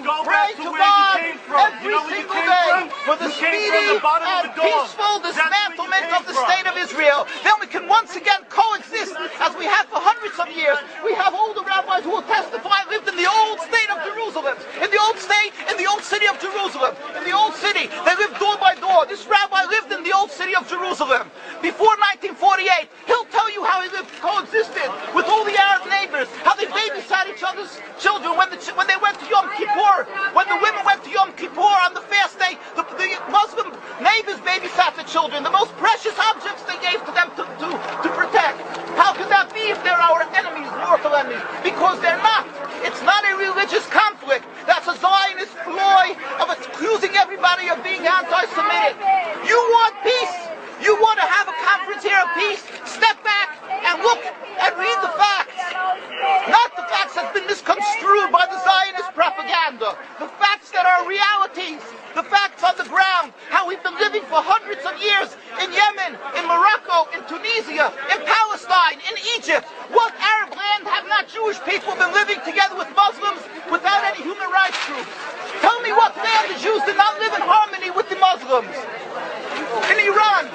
pray to God every single day for the speedy and peaceful dismantlement of the state of Israel. Then we can once again coexist as we have for hundreds of years. We have older rabbis who will testify lived in the old state of Jerusalem, in the old state, in the old city of Jerusalem, in the old city. They lived door by door. This rabbi lived in the old city of Jerusalem before 1948. He'll tell you how he lived, coexisted with all the Arab neighbors, how they babysat each other's children when they went to Yom Kippur, when the women went to Yom Kippur on the fast day, the Muslim neighbors babysat the children, the most precious objects they gave to them to protect. How could that be if they're our enemies, mortal enemies? Because they're not. It's not a religious conflict. That's a Zionist ploy of accusing everybody of being anti-Semitic. You want peace? You want to have a conference here of peace? Step back and look and read the facts. Not the facts that's been misconstrued by the Zionist propaganda. The facts that are realities. The facts on the ground. How we've been living for hundreds of years in Yemen, in Morocco, in Tunisia, in Palestine, in Egypt. What Arab land have not Jewish people been living together with Muslims without any human rights groups? Tell me what land the Jews did not live in harmony with the Muslims. In Iran,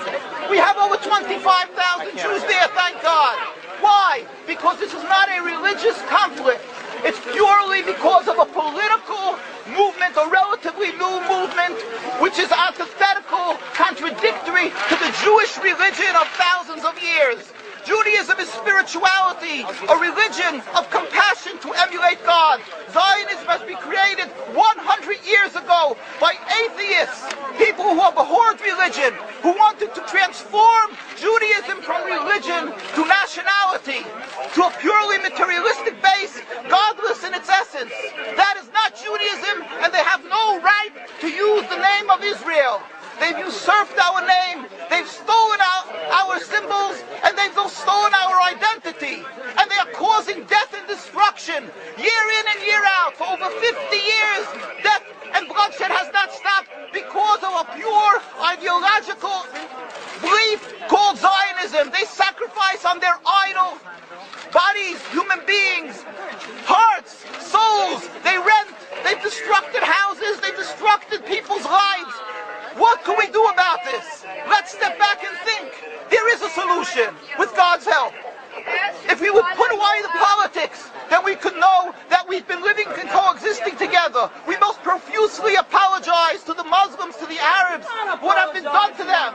we have over 25,000 Jews there, thank God. Why? Because this is not a religious conflict. It's purely because of a political movement, a relatively new movement, which is antithetical, contradictory to the Jewish religion of thousands of years. Judaism is spirituality, a religion of compassion to emulate God. Zionism must be created 100 years ago by atheists, people who abhorred religion, who wanted to transform Judaism from religion to nationality, to a purely materialistic base, godless in its essence. That is not Judaism, and they have no right to use the name of Israel. They've usurped our name, they've stolen our symbols, and they've stolen our identity. And they are causing death and destruction, year in and year out. For over 50 years, death and bloodshed has not stopped because of a pure ideological belief called Zionism. They sacrifice on their idol bodies, human beings, hearts, souls. They rent, they've destructed houses, they've destructed people's lives. What can we do about this? Let's step back and think. There is a solution with God's help. If we would put away the politics, then we could know that we've been living and coexisting together. We most profusely apologize to the Muslims, to the Arabs, for what has been done to them.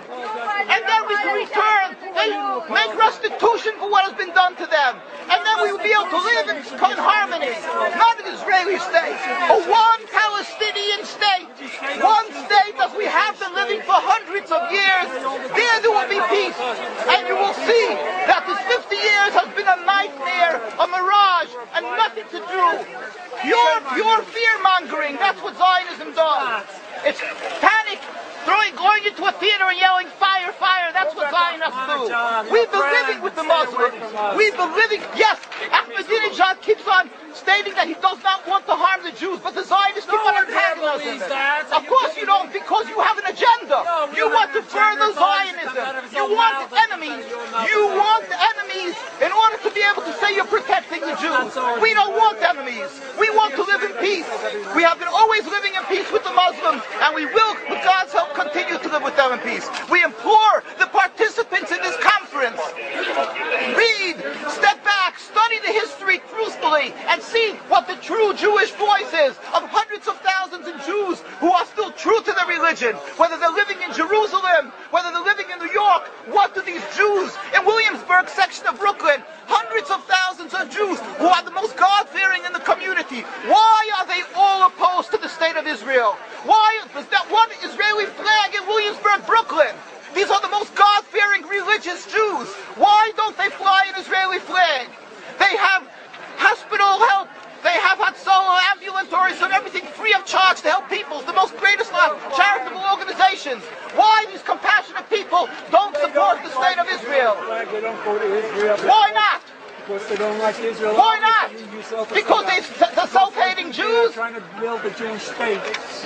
And then we can return, they make restitution for what has been done to them. And then we will be able to live in harmony. Not an Israeli state, a one Palestinian state. One state as we have been living for hundreds of years. There will be peace. And you will see that this 50 years has been a nightmare, a mirage, and nothing to do. Pure fear-mongering, that's what Zionism does. It's panic, going into a theater and yelling, fire, fire, that's what Zionists do. We've been living with the Muslims. We've been living, yes, Ahmadinejad keeps on stating that he does not want to harm the Jews, but the Zionists keep on antagonizing them. Of course you don't, because you have an agenda. You want to further Zionism. You want enemies. You want enemies in order to be able to say you're protecting the Jews. We don't want enemies. We want to live in peace. We have been always living in peace with the Muslims, and we will, with God's help, continue to live with them in peace. We implore the participants in this conference, read, step back, study the history truthfully, and see what the true Jewish voice is of hundreds of thousands of Jews who are still true to their religion, whether they're living in Jerusalem, whether they're living in New York. What do these Jews in Williamsburg section of Brooklyn, hundreds of thousands of Jews who are the most God-fearing in the community, why are they all opposed to the state of Israel? Why is that one Israeli flag in Williamsburg, Brooklyn? These are the most God-fearing religious Jews. Why don't they fly an Israeli flag? They have hospital help. They have Hatzalah, ambulatories, and everything free of charge to help people. The most greatest charitable organizations. Why these compassionate people don't support the state of Israel? They don't go to Israel. Why not? Because they don't like Israel. Why not? Because are self-hating Jews? Trying to build the Jewish state.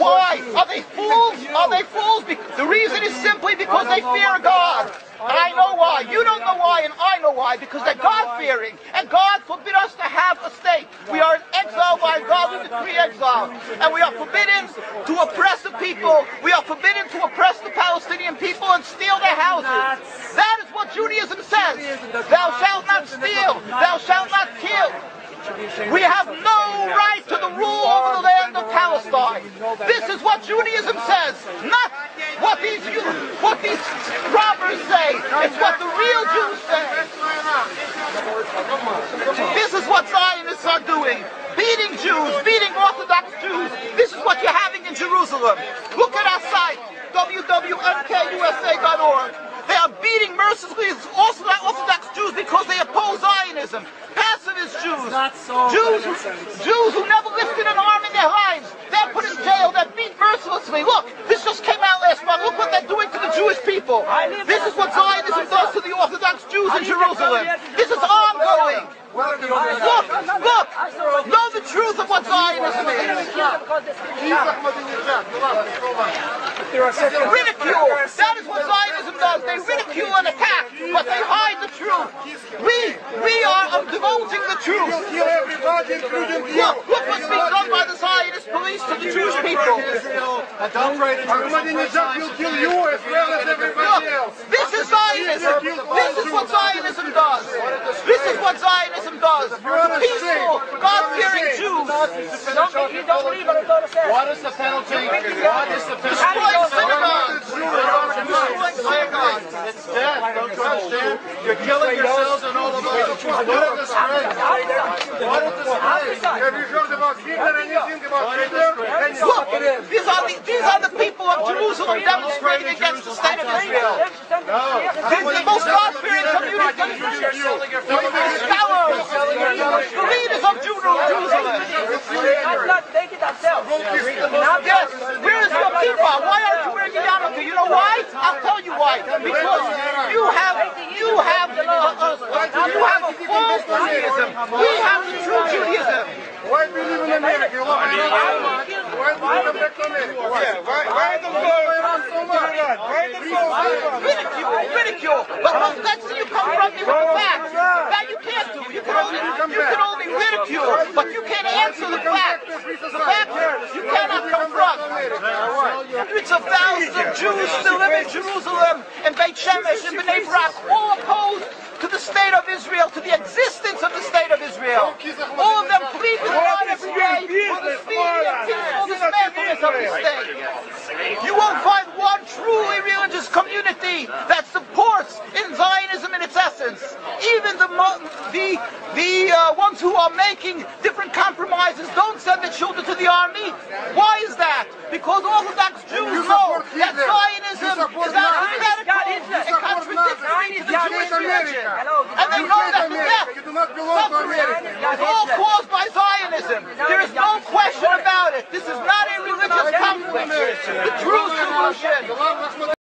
Why? Are they fools? Are they fools? The reason is simply because they fear God. And I know why. You don't know why, and I know why. Because they're God-fearing. And God forbid us to have a state. We are in exile by God. We decree exile. And we are forbidden to oppress the people. We are forbidden to oppress the Palestinian people and steal their houses. That is what Judaism says. Thou shalt not steal. Thou shalt not kill. We have no right to the rule over the land of Palestine. This is what Judaism says, not what these robbers say. It's what the real Jews say. This is what Zionists are doing. Beating Jews, beating Orthodox Jews. This is what you're having in Jerusalem. Look at our site, www.mkusa.org. They are beating mercilessly Orthodox Jews because they oppose Zionism. Pacifist Jews, Jews who never lifted an arm in their lives, they're put in jail, they're beat mercilessly. Look, this just came out last month. Look what they're doing to the Jewish people. This is what Zionism does to the Orthodox Jews in Jerusalem. This is ongoing. Look, know the truth of what Zionism is. Ridicule. That is what Zionism does. They ridicule and attack, but they hide the truth. We are divulging the truth. Look what's being done by the Zionist police to the Jewish people. Ahmadinejad will kill you as well as everybody else. This is Zionism. This is what Zionism does. This is what Zionism does. Peaceful, God-fearing Jews. You don't believe what the Torah says. What is the penalty? What is the penalty? Destroying synagogues. Destroying synagogues. It's death. Don't you understand? You're killing yourselves and all of us. What a disgrace. What a disgrace. Have you heard about Hitler? Anything about Hitler? Look, these are the people of Jerusalem demonstrating against the state of Israel. This is the most God-fearing community. Scholars, the leaders of Jerusalem. Yes, where is your kippah? Why aren't you wearing your yarmulke? You know why? I'll tell you why. Because you have a false Judaism. We have the true Judaism. Why do you live in America? Why do you come back to America? Why do you go around so much? Ridicule. But let's see you confront me with the facts. That you can't do. You can only ridicule, but you can't answer the facts. The facts you cannot confront. Hundreds of thousands of Jews still live in Jerusalem, and Beit Shemesh, and Bnei Brak, all opposed to the state of Israel, to the existence of the state of Israel. All of them plead with God every day for the speedy and peaceful dismantlement of the state. You won't find one truly religious community that supports in Zionism in its essence. Even the ones who are making different compromises don't send their children to the army. Why is that? Because Orthodox Jews know that Zionism is antithetical and contradictory to the Jewish religion. And they know that the death, suffering, is all caused by Zionism.